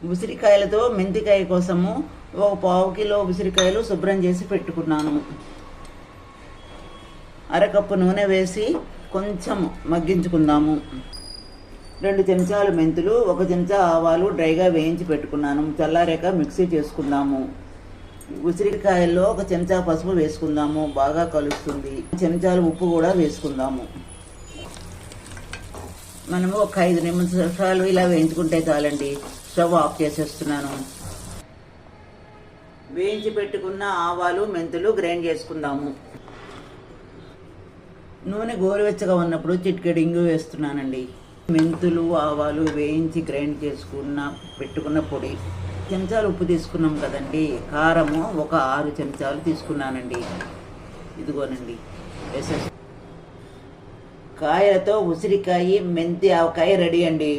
ఉసిరికాయలతో మెంతికాయ కోసము ఒక పావు కిలో ఉసిరికాయలు శుభ్రం చేసి పెట్టుకున్నాను. అరకప్పు నూనె వేసి కొంచెం మగ్గించుకుందాము. 2 చెంచాలు మెంతులు, 1 చెంచా ఆవాలు డ్రైగా వేయించి పెట్టుకున్నాను. చల్లారాక మిక్సీ చేసుకుందాము. ఉసిరికాయల్లో 1 చెంచా పసుపు వేసుకుందాము, బాగా కలుస్తుంది. చెంచాలు ఉప్పు కూడా వేసుకుందాము. మనము ఒక 5 నిమిషాలు ఇలా వేయించుకుంటే చాలండి. స్టవ్ ఆఫ్ చేసేస్తున్నాను. వేయించి పెట్టుకున్న ఆవాలు మెంతులు గ్రైండ్ చేసుకుందాము. నూనె గోరువెచ్చగా ఉన్నప్పుడు చిటికెడు ఇంగు వేస్తున్నానండి. మెంతులు ఆవాలు వేయించి గ్రైండ్ పెట్టుకున్న పొడి. చెంచాలు ఉప్పు తీసుకున్నాం కదండి. కారము ఒక 6 చెంచాలు తీసుకున్నానండి. ఇదిగోనండి వేసేసి కాయలతో ఉసిరికాయ మెంతి ఆవకాయ రెడీ అండి.